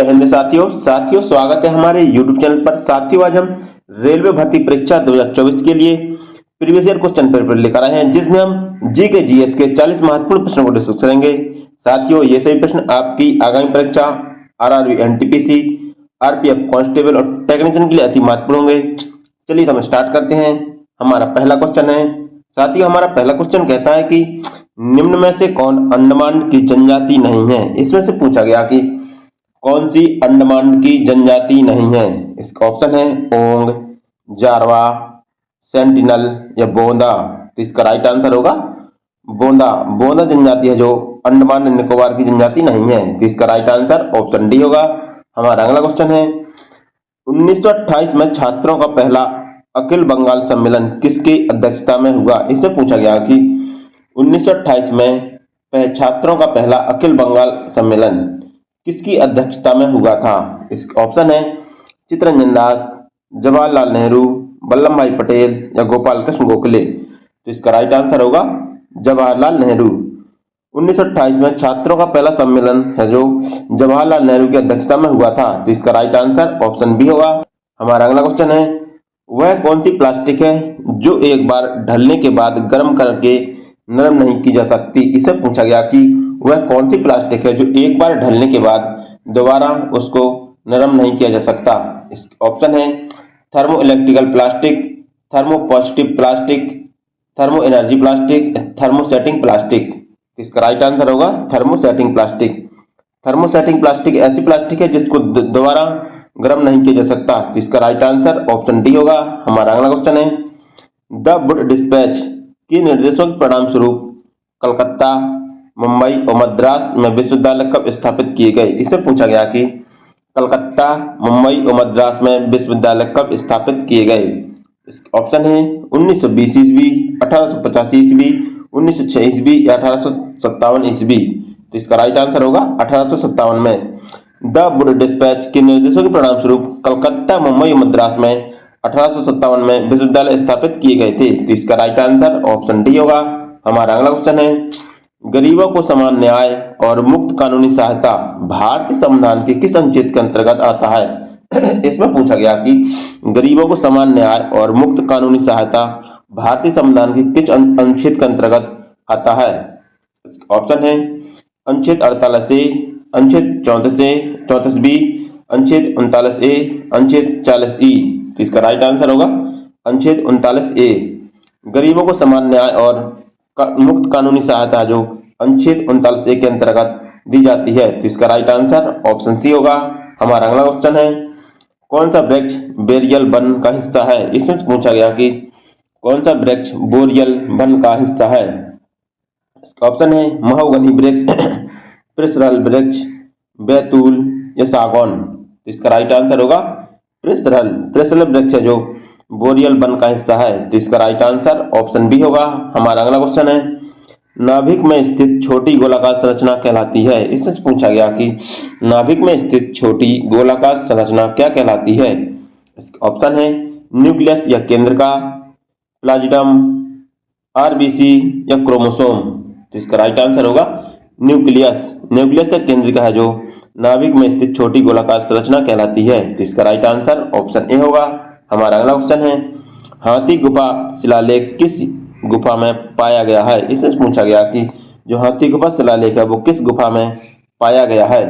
जय हिंद साथियों स्वागत है हमारे YouTube चैनल पर। साथियों, आज हम रेलवे भर्ती परीक्षा 2024 के लिए प्रीवियस ईयर क्वेश्चन पेपर लेकर आए हैं, जिसमें हम जी के जीएस के 40 महत्वपूर्ण प्रश्नों को डिस्कस करेंगे। साथियों, ये सभी प्रश्न आपकी आगामी परीक्षा आरआरबी, एनटीपीसी, आरपीएफ कांस्टेबल और टेक्नीशियन के लिए अति महत्वपूर्ण होंगे। चलिए हम स्टार्ट करते हैं। हमारा पहला क्वेश्चन है, साथियों हमारा पहला क्वेश्चन कहता है कि निम्न में से कौन अंडमान की जनजाति नहीं है। इसमें से पूछा गया कि कौन सी अंडमान की जनजाति नहीं है। इसका ऑप्शन है ओंग, जारवा, सेंटिनल या बोंदा। तो इसका राइट आंसर होगा बोंदा। बोंदा जनजाति है जो अंडमान एंड निकोबार की जनजाति नहीं है। तो इसका राइट आंसर ऑप्शन डी होगा। हमारा अगला क्वेश्चन है, 1928 में छात्रों का पहला अखिल बंगाल सम्मेलन किसकी अध्यक्षता में हुआ। इससे पूछा गया कि 1928 में छात्रों का पहला अखिल बंगाल सम्मेलन किसकी अध्यक्षता में हुआ था। इसका ऑप्शन है चित्तरंजन दास, जवाहरलाल नेहरू, वल्लभ भाई पटेल या गोपाल कृष्ण गोखले। तो इसका राइट आंसर होगा जवाहरलाल नेहरू। 1928 में छात्रों का पहला सम्मेलन है जो जवाहरलाल नेहरू की अध्यक्षता में हुआ था। तो इसका राइट आंसर ऑप्शन बी होगा। हमारा अगला क्वेश्चन है, वह कौन सी प्लास्टिक है जो एक बार ढलने के बाद गर्म करके नरम नहीं की जा सकती। इससे पूछा गया कि वह कौन सी प्लास्टिक है जो एक बार ढलने के बाद दोबारा उसको नरम नहीं किया जा सकता। इस ऑप्शन है thermo electrical plastic, thermo positive plastic, thermo energy plastic, thermosetting plastic. इसका राइट आंसर होगा थर्मोसेटिंग प्लास्टिक। थर्मोसेटिंग प्लास्टिक ऐसी प्लास्टिक है जिसको दोबारा गर्म नहीं किया जा सकता। इसका राइट आंसर ऑप्शन डी होगा। हमारा अगला क्वेश्चन है, द वुड डिस्पैच के निर्देशों के परिणाम स्वरूप कलकत्ता, मुंबई और मद्रास में विश्वविद्यालय कब स्थापित किए गए। इससे पूछा गया कि कलकत्ता, मुंबई और मद्रास में विश्वविद्यालय कब स्थापित किए गए। ऑप्शन है 1920 ईस्वी, 1885 ईस्वी, 1906 ईस्वी या 1857 ईस्वी। तो इसका राइट आंसर होगा 1857 में। द वुड डिस्पैच के निर्देशों के परिणाम स्वरूप कलकत्ता, मुंबई और मद्रास में 1857 में विश्वविद्यालय स्थापित किए गए थे। तो इसका राइट आंसर ऑप्शन डी होगा। हमारा अगला क्वेश्चन है, गरीबों को समान न्याय और मुक्त कानूनी सहायता भारतीय संविधान के किस अनुच्छेद के अंतर्गत आता है। इसमें पूछा गया कि गरीबों को समान न्याय और मुक्त कानूनी सहायता भारतीय संविधान के किस अनुच्छेद के अंतर्गत आता है। ऑप्शन है अनुच्छेद 48 ए, अनुच्छेद 34 ए, 34 बी, अनुच्छेद 39 ए, अनुच्छेद 40 ई। तो इसका राइट आंसर होगा अनुच्छेद 39 ए। गरीबों को समान न्याय और मुक्त कानूनी सहायता जो अनुच्छेद 39 ए के अंतर्गत दी जाती है। तो इसका राइट आंसर ऑप्शन सी होगा। हमारा अगला क्वेश्चन है, कौन सा वृक्ष बेरियल वन का हिस्सा है। इसमें पूछा गया कि कौन सा वृक्ष बोरियल वन का हिस्सा है। ऑप्शन है महोगनी वृक्ष, प्रिसरल वृक्ष, बैतूल या सागौन। इसका राइट आंसर होगा प्रिसरल वृक्ष है जो बोरियल वन का हिस्सा है। तो इसका राइट आंसर ऑप्शन बी होगा। हमारा अगला क्वेश्चन है, नाभिक में स्थित छोटी गोलाकार संरचना कहलाती है। इससे पूछा गया कि नाभिक में स्थित छोटी गोलाकार संरचना क्या कहलाती है। ऑप्शन है न्यूक्लियस या केंद्रिका, प्लाज्मिड, आरबीसी या क्रोमोसोम। तो इसका राइट आंसर होगा न्यूक्लियस या केंद्रिका है जो नाभिक में स्थित छोटी गोलाकार संरचना कहलाती है। तो इसका राइट आंसर ऑप्शन ए होगा। हमारा अगला क्वेश्चन है, हाथी गुफा शिलालेख किस गुफा में पाया गया है। इससे पूछा गया कि जो हाथी गुफा शिलालेख है वो किस गुफा में पाया गया है।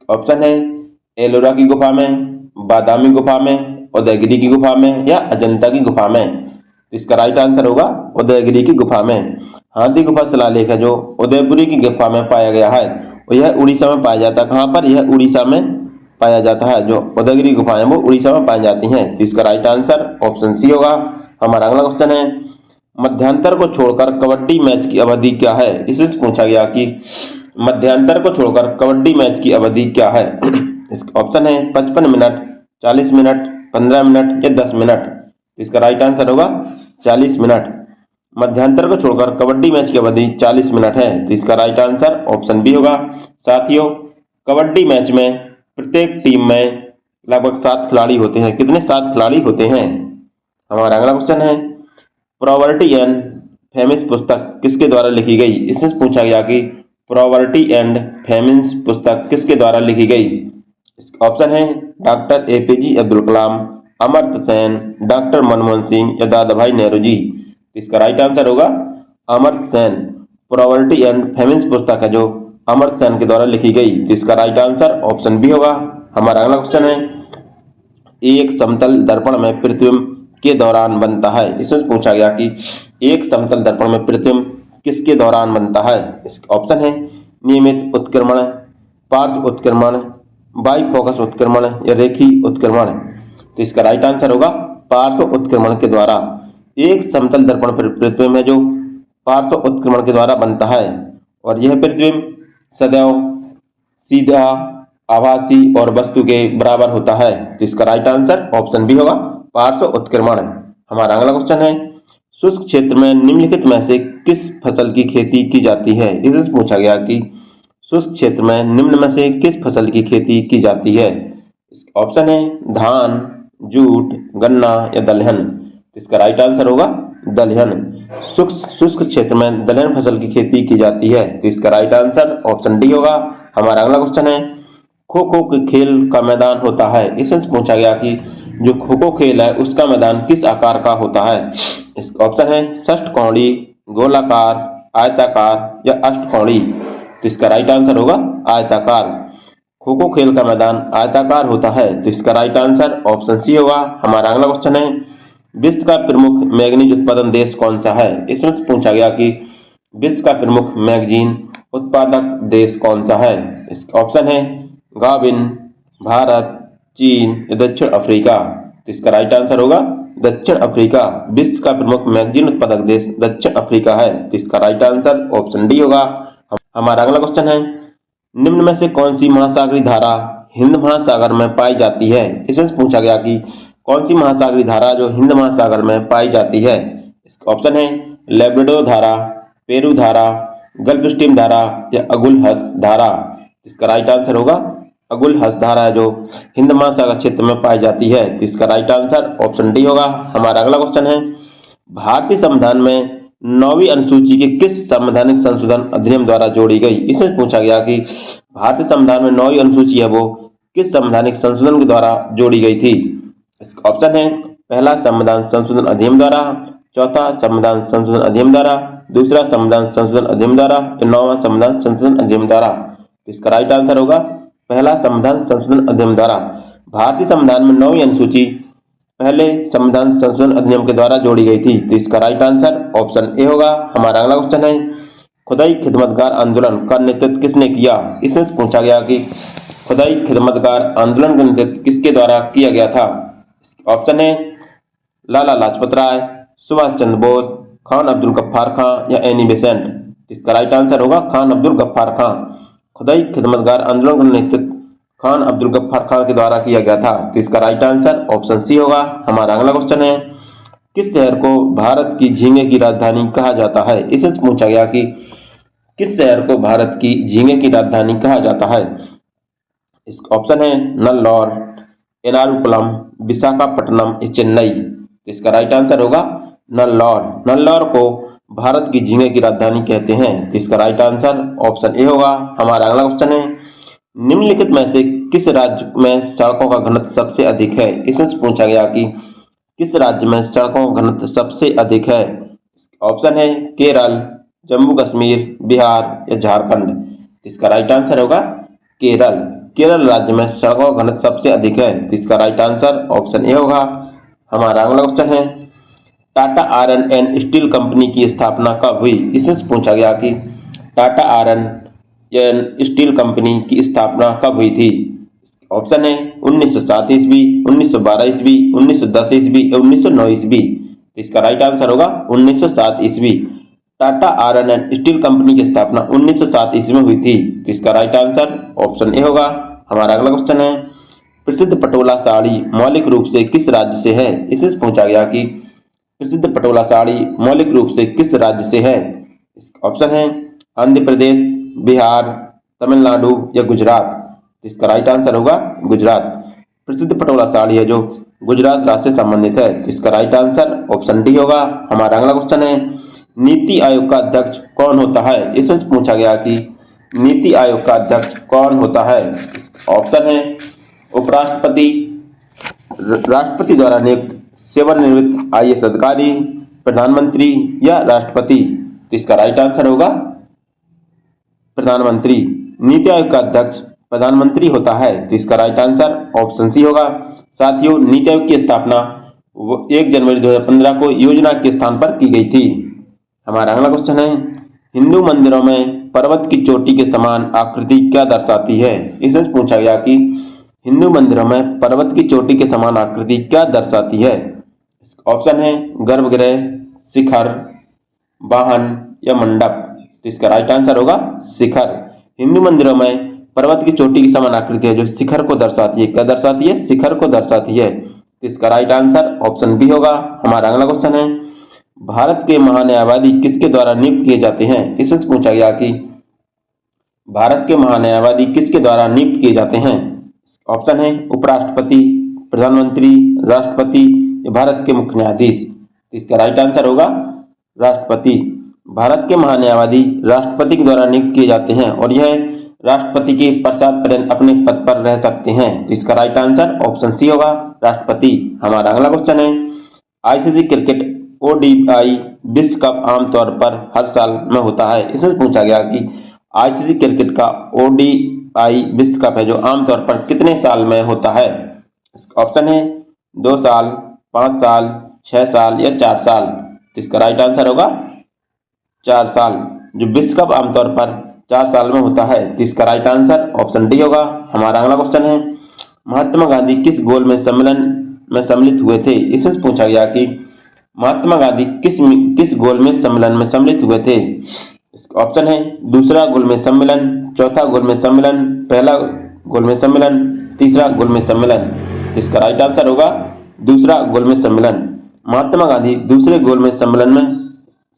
ऑप्शन है एलोरा की गुफा में, बादामी गुफा में, उदयगिरी की गुफा में या अजंता की गुफा में। तो इसका राइट आंसर होगा उदयगिरी की गुफा में। हाथी गुफा शिलालेख है जो उदयपुरी की गुफा में पाया गया है और यह उड़ीसा में पाया जाता है। कहाँ पर? यह उड़ीसा में पाया जाता है। जो उदयगिरी गुफाएं वो उड़ीसा में पाई जाती हैं। तो इसका राइट आंसर ऑप्शन सी होगा। हमारा अगला क्वेश्चन है, मध्यांतर को छोड़कर कबड्डी मैच की अवधि क्या है। इससे पूछा गया कि मध्यांतर को छोड़कर कबड्डी मैच की अवधि क्या है। ऑप्शन है 55 मिनट, 40 मिनट, 15 मिनट या 10 मिनट। इसका राइट आंसर होगा 40 मिनट। मध्यांतर को छोड़कर कबड्डी मैच की अवधि 40 मिनट है। तो इसका राइट आंसर ऑप्शन बी होगा। साथियों, कबड्डी मैच में प्रत्येक टीम में लगभग 7 खिलाड़ी होते हैं। कितने? 7 खिलाड़ी होते हैं। हमारा अगला क्वेश्चन है, पॉवर्टी एंड फेमिस पुस्तक किसके द्वारा लिखी गई। इसमें पूछा गया कि पॉवर्टी एंड फेमिस पुस्तक किसके द्वारा लिखी गई। ऑप्शन है doctor APJ Abdul Kalam, Amartya Sen, doctor Manmohan Singh या दादा भाई नेहरू जी। इसका राइट आंसर होगा Amartya Sen. Poverty and famines पुस्तक है जो अमर्त्य सेन के द्वारा लिखी गई। तो इसका राइट आंसर ऑप्शन बी होगा। हमारा अगला क्वेश्चन है एक समतल दर्पण में प्रतिबिंब के दौरान बनता है। इसमें पूछा गया कि एक समतल दर्पण में प्रतिबिंब किसके दौरान बनता है। इसका ऑप्शन है नियमित उत्क्रमण, पार्श्व उत्क्रमण, बाइफोकस उत्क्रमण या रेखीय उत्क्रमण। तो इसका राइट आंसर होगा पार्श्व उत्क्रमण के द्वारा। एक समतल दर्पण प्रतिबिंब है जो पार्श्व उत्क्रमण के द्वारा बनता है और यह प्रतिबिंब सदैव सीधा, आभासी और वस्तु के बराबर होता है। तो इसका राइट आंसर ऑप्शन बी होगा पार्श्व उत्क्रमण। हमारा अगला क्वेश्चन है शुष्क क्षेत्र में निम्नलिखित में से किस फसल की खेती की जाती है। इससे पूछा गया कि शुष्क क्षेत्र में निम्न में से किस फसल की खेती की जाती है। ऑप्शन है धान, जूट, गन्ना या दलहन। इसका राइट आंसर होगा दलहन। शुष्क क्षेत्र में दलहन फसल की खेती की जाती है। तो इसका राइट आंसर ऑप्शन डी होगा। हमारा अगला क्वेश्चन है खो खो के खेल का मैदान होता है। इससे पूछा गया कि जो खो खो खेल है उसका मैदान किस आकार का होता है। इसका ऑप्शन है षटकोणी, गोलाकार, आयताकार या अष्टकोणी। तो इसका राइट आंसर होगा आयताकार। खो खो खेल का मैदान आयताकार होता है। तो इसका राइट आंसर ऑप्शन सी होगा। हमारा अगला क्वेश्चन है विश्व का प्रमुख मैग्नीज उत्पादन देश कौन सा है। इसमें से पूछा गया कि विश्व का प्रमुख मैगजीन उत्पादक देश कौन सा है। इसका ऑप्शन है गाविन, भारत, चीन या दक्षिण अफ्रीका। तो इसका राइट आंसर होगा दक्षिण अफ्रीका। विश्व का प्रमुख मैगजीन उत्पादक देश दक्षिण अफ्रीका है। तो इसका राइट आंसर ऑप्शन डी होगा। हमारा अगला क्वेश्चन है निम्न में से कौन सी महासागरीय धारा हिंद महासागर में पाई जाती है। इसमें पूछा गया कि कौन सी महासागरीय धारा जो हिंद महासागर में पाई जाती है। इसका ऑप्शन है लेब्राडोर धारा, पेरू धारा, गल्फ स्ट्रीम धारा या अगुल-हस धारा। इसका राइट आंसर होगा अगुल-हस धारा जो हिंद महासागर क्षेत्र में पाई जाती है। तो इसका राइट आंसर ऑप्शन डी होगा। हमारा अगला क्वेश्चन है भारतीय संविधान में 9वीं अनुसूची के किस संवैधानिक संशोधन अधिनियम द्वारा जोड़ी गई। इसमें पूछा गया कि भारतीय संविधान में 9वीं अनुसूची है वो किस संवैधानिक संशोधन के द्वारा जोड़ी गई थी। इसका ऑप्शन है पहला संविधान संशोधन अधिनियम द्वारा, चौथा संविधान संशोधन अधिनियम द्वारा, दूसरा संविधान संशोधन अधिनियम द्वारा या नौवां संविधान संशोधन अधिनियम द्वारा। इसका राइट आंसर होगा पहला संविधान संशोधन अधिनियम द्वारा। भारतीय संविधान में 9वीं अनुसूची पहले संविधान संशोधन अधिनियम के द्वारा जोड़ी गई थी। तो इसका राइट आंसर ऑप्शन ए होगा। हमारा अगला क्वेश्चन है खुदाई खिदमतगार आंदोलन का नेतृत्व किसने किया। इसमें पूछा गया कि खुदाई खिदमतगार आंदोलन का नेतृत्व किसके द्वारा किया गया था। ऑप्शन है लाला लाजपत राय, सुभाष चंद्र बोस, खान अब्दुल गफ्फार खां या एनी बेसेंट। इसका राइट आंसर होगा खान अब्दुल गफ्फार खां। खुदाई खिदमतगार आंदोलन का नेतृत्व खान अब्दुल गफ्फार खान के द्वारा किया गया था। तो इसका राइट आंसर ऑप्शन सी होगा। हमारा अगला क्वेश्चन है किस शहर को भारत की झींगे की राजधानी कहा जाता है। इससे पूछा गया कि किस शहर को भारत की झींगे की राजधानी कहा जाता है। इसका ऑप्शन है नल्लौर, एर्नाकुलम, विशाखापट्टनम या चेन्नई। इसका राइट आंसर होगा नल्लौर। नल्लौर को भारत की झींगे की राजधानी कहते हैं। तो इसका राइट आंसर ऑप्शन ए होगा। हमारा अगला क्वेश्चन है निम्नलिखित में से किस राज्य में सड़कों का घनत्व सबसे अधिक है। इसमें पूछा गया कि किस राज्य में सड़कों का घनत्व सबसे अधिक है। ऑप्शन है केरल, जम्मू कश्मीर, बिहार या झारखंड। इसका राइट आंसर होगा केरल। केरल राज्य में सड़कों का घनत्व सबसे अधिक है। तो इसका राइट आंसर ऑप्शन ए होगा। हमारा अगला क्वेश्चन है Tata iron and steel company की स्थापना कब हुई। इससे पूछा गया कि Tata iron and steel company की स्थापना कब हुई थी। ऑप्शन है 1907 ईस्वी, 1912 ईस्वी, 1910 ईस्वी या 1909 ईस्वी। इसका राइट आंसर होगा 1907 ईस्वी। Tata iron and steel company की स्थापना 1907 ईस्वी में हुई थी। तो इसका राइट आंसर ऑप्शन ए होगा। हमारा अगला क्वेश्चन है प्रसिद्ध पटोला साड़ी मौलिक रूप से किस राज्य से है। इससे पूछा गया कि प्रसिद्ध पटोला साड़ी मौलिक रूप से किस राज्य से है। ऑप्शन है आंध्र प्रदेश, बिहार, तमिलनाडु या गुजरात। इसका राइट आंसर होगा गुजरात। प्रसिद्ध पटोला साड़ी है जो गुजरात राज्य से संबंधित है। इसका राइट आंसर ऑप्शन डी होगा। हमारा अगला क्वेश्चन है नीति आयोग का अध्यक्ष कौन होता है। इसमें पूछा गया कि नीति आयोग का अध्यक्ष कौन होता है। ऑप्शन है उपराष्ट्रपति, राष्ट्रपति द्वारा नियुक्त सेवानिवृत्त आईएएस अधिकारी, प्रधानमंत्री या राष्ट्रपति? तो इसका राइट आंसर होगा प्रधानमंत्री। नीति आयोग का अध्यक्ष प्रधानमंत्री होता है, तो इसका राइट आंसर ऑप्शन सी होगा। साथियों, नीति आयोग की स्थापना 1 जनवरी 2015 को योजना के स्थान पर की गई थी। हमारा अगला क्वेश्चन है, हिंदू मंदिरों में पर्वत की चोटी के समान आकृति क्या दर्शाती है? इसमें पूछा गया कि हिंदू मंदिरों में पर्वत की चोटी के समान आकृति क्या दर्शाती है? ऑप्शन है गर्भगृह, शिखर, वाहन या मंडप। तो इसका राइट आंसर होगा शिखर। हिंदू मंदिरों में पर्वत की चोटी की समान आकृति है जो शिखर को दर्शाती है। क्या दर्शाती है? शिखर को दर्शाती है। तो इसका राइट आंसर ऑप्शन बी होगा। हमारा अगला क्वेश्चन है, भारत के महान्यायवादी किसके द्वारा नियुक्त किए जाते हैं? इससे पूछा गया कि भारत के महान्यायवादी किसके द्वारा नियुक्त किए जाते हैं? ऑप्शन है उपराष्ट्रपति, प्रधानमंत्री, राष्ट्रपति या भारत के मुख्य न्यायाधीश। तो इसका राइट आंसर होगा राष्ट्रपति। भारत के महान्यायवादी राष्ट्रपति के द्वारा नियुक्त किए जाते हैं और यह राष्ट्रपति के पश्चात पर्यंत अपने पद पर रह सकते हैं। तो इसका राइट आंसर ऑप्शन सी होगा राष्ट्रपति। हमारा अगला क्वेश्चन है, आईसीसी क्रिकेट ओडीआई विश्व कप आमतौर पर हर साल में होता है। इसमें पूछा गया कि आईसीसी क्रिकेट का ओडीआई विश्व कप है जो आमतौर पर कितने साल में होता है? ऑप्शन है 2 साल, 5 साल, 6 साल या 4 साल। तो इसका राइट आंसर होगा 4 साल। जो विश्व कप आमतौर पर 4 साल में होता है, तो इसका राइट आंसर ऑप्शन डी होगा। हमारा अगला क्वेश्चन है, महात्मा गांधी किस गोल में सम्मेलन में सम्मिलित हुए थे? इसमें पूछा गया कि महात्मा गांधी किस गोल में सम्मेलन में सम्मिलित हुए थे? ऑप्शन है दूसरा गोल में सम्मेलन, चौथा गोल में सम्मेलन, पहला गोल में सम्मेलन, तीसरा गोल में सम्मेलन। इसका राइट आंसर होगा दूसरा गोल में सम्मेलन। महात्मा गांधी दूसरे गोल में सम्मेलन में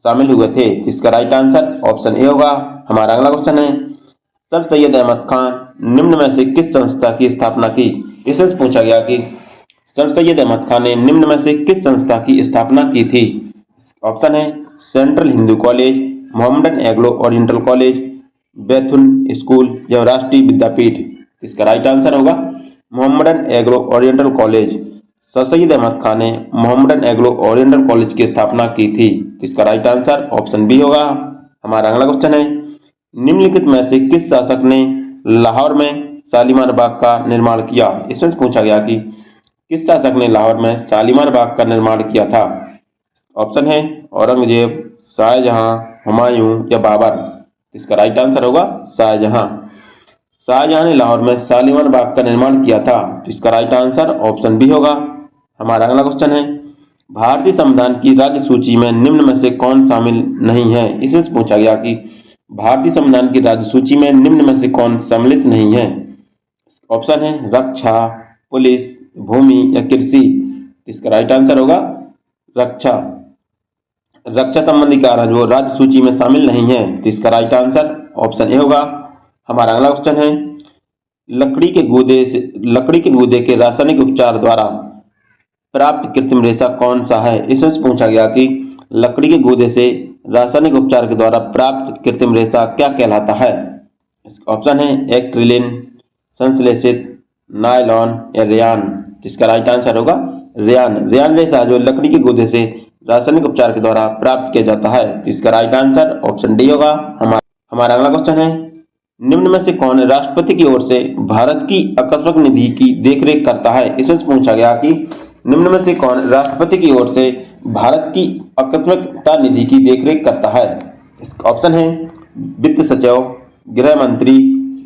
शामिल हुए थे। इसका राइट आंसर ऑप्शन ए होगा। हमारा अगला क्वेश्चन है, सर सैयद अहमद खान निम्न में से किस संस्था की स्थापना की? इससे पूछा गया कि सर सैयद अहमद खान ने निम्न में से किस संस्था की स्थापना की थी? ऑप्शन है Central Hindu College, Mohammedan Anglo Oriental College, Bethune School या राष्ट्रीय विद्यापीठ। इसका राइट आंसर होगा Mohammedan Anglo Oriental College. Sir Syed Ahmad Khan ने मोहम्मदन एग्लो ओरिएंटल कॉलेज की स्थापना की थी। इसका राइट आंसर ऑप्शन बी होगा। हमारा अगला क्वेश्चन है, निम्नलिखित में से किस शासक ने लाहौर में शालीमार बाग का निर्माण किया? इसमें पूछा गया कि किस शासक ने लाहौर में शालीमार बाग का निर्माण किया था? ऑप्शन है औरंगजेब, शाहजहां, हुमायूं या बाबर। इसका राइट आंसर होगा शाहजहां। शाहजहां ने लाहौर में शालीमार बाग का निर्माण किया था। तो इसका राइट आंसर ऑप्शन बी होगा। हमारा अगला क्वेश्चन है, भारतीय संविधान की राज्य सूची में निम्न में से कौन शामिल नहीं है? इसमें पूछा गया कि भारतीय संविधान की राज्य सूची में निम्न में से कौन सम्मिलित नहीं है? ऑप्शन है रक्षा, पुलिस, भूमि या कृषि। इसका राइट आंसर होगा रक्षा। रक्षा संबंधी कारण जो राज्य सूची में शामिल नहीं है। तो इसका राइट आंसर ऑप्शन ए होगा। हमारा अगला क्वेश्चन है, लकड़ी के गूदे के रासायनिक उपचार द्वारा प्राप्त कृत्रिम रेशा कौन सा है? इसमें पूछा गया कि लकड़ी के गूदे से रासायनिक उपचार के द्वारा प्राप्त कृत्रिम रेशा क्या कहलाता है? ऑप्शन है एक्रिलिन, संश्लेषित, नायलॉन या रेयान। जिसका राइट आंसर होगा रेयान। रेयान रेशा जो लकड़ी के गूदे से रासायनिक उपचार के द्वारा प्राप्त किया जाता है। तो इसका राइट आंसर ऑप्शन डी होगा। हमारा अगला क्वेश्चन है, निम्न में से कौन राष्ट्रपति की ओर से भारत की आकस्मिक निधि की देखरेख करता है? इसमें पूछा गया कि निम्न में से कौन राष्ट्रपति की ओर से भारत की आकस्मिकता निधि की देखरेख करता है? ऑप्शन है वित्त सचिव, गृह मंत्री,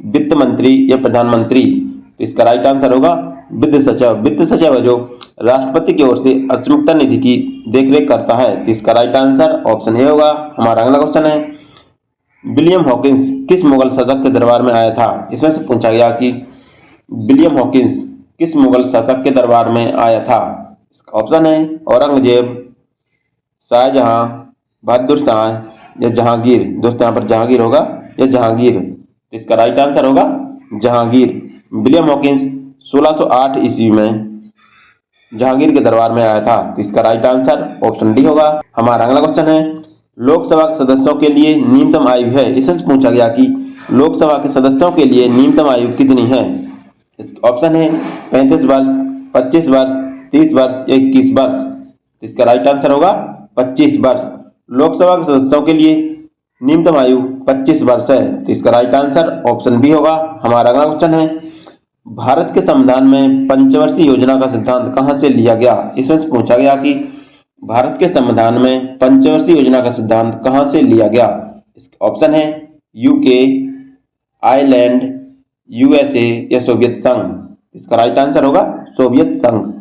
वित्त मंत्री या प्रधानमंत्री। तो इसका राइट आंसर होगा वित्त सचिव। वित्त सचिव है जो राष्ट्रपति की ओर से आकस्मिकता निधि की देखरेख करता है। तो इसका राइट आंसर ऑप्शन ए होगा। हमारा अगला क्वेश्चन है, विलियम हॉकिंस किस मुगल शासक के दरबार में आया था? इसमें से पूछा गया कि विलियम हॉकिंस किस मुगल शासक के दरबार में आया था? ऑप्शन है औरंगजेब, शाहजहां, बहादुर शाह या जहांगीर। दोस्तों यहाँ पर जहांगीर होगा या जहांगीर। तो इसका राइट आंसर होगा जहांगीर। विलियम हॉकिंस 1608 ईस्वी में जहांगीर के दरबार में आया था। तो इसका राइट आंसर ऑप्शन डी होगा। हमारा अगला क्वेश्चन है, लोकसभा के सदस्यों के लिए न्यूनतम आयु है। इससे पूछा गया कि लोकसभा के सदस्यों के लिए न्यूनतम आयु कितनी है? इसका ऑप्शन है 35 वर्ष, 25 वर्ष, 30 वर्ष या 21 वर्ष। तो इसका राइट आंसर होगा 25 वर्ष। लोकसभा के सदस्यों के लिए न्यूनतम आयु 25 वर्ष है। तो इसका राइट आंसर ऑप्शन बी होगा। हमारा अगला क्वेश्चन है, भारत के संविधान में पंचवर्षीय योजना का सिद्धांत कहां से लिया गया। इसमें से पूछा गया कि भारत के संविधान में पंचवर्षीय योजना का सिद्धांत कहां से लिया गया। ऑप्शन है यूके, आयरलैंड, यूएसए या सोवियत संघ। इसका राइट आंसर होगा सोवियत संघ।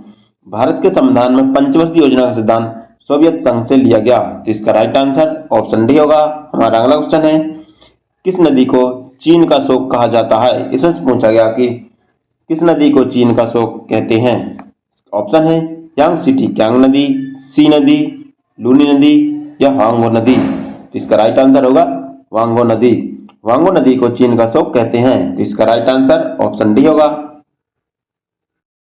भारत के संविधान में पंचवर्षीय योजना का सिद्धांत सोवियत संघ से लिया गया। तो इसका राइट आंसर ऑप्शन डी होगा। हमारा अगला क्वेश्चन है, किस नदी को चीन का शोक कहा जाता है। इसमें से पूछा गया कि किस नदी को चीन का शोक कहते हैं। ऑप्शन है यांगत्से कियांग नदी, सी नदी, लूनी नदी या हांगो नदी। तो इसका राइट आंसर होगा वांगो नदी। वांगो नदी को चीन का शोक कहते हैं। तो इसका राइट आंसर ऑप्शन डी होगा।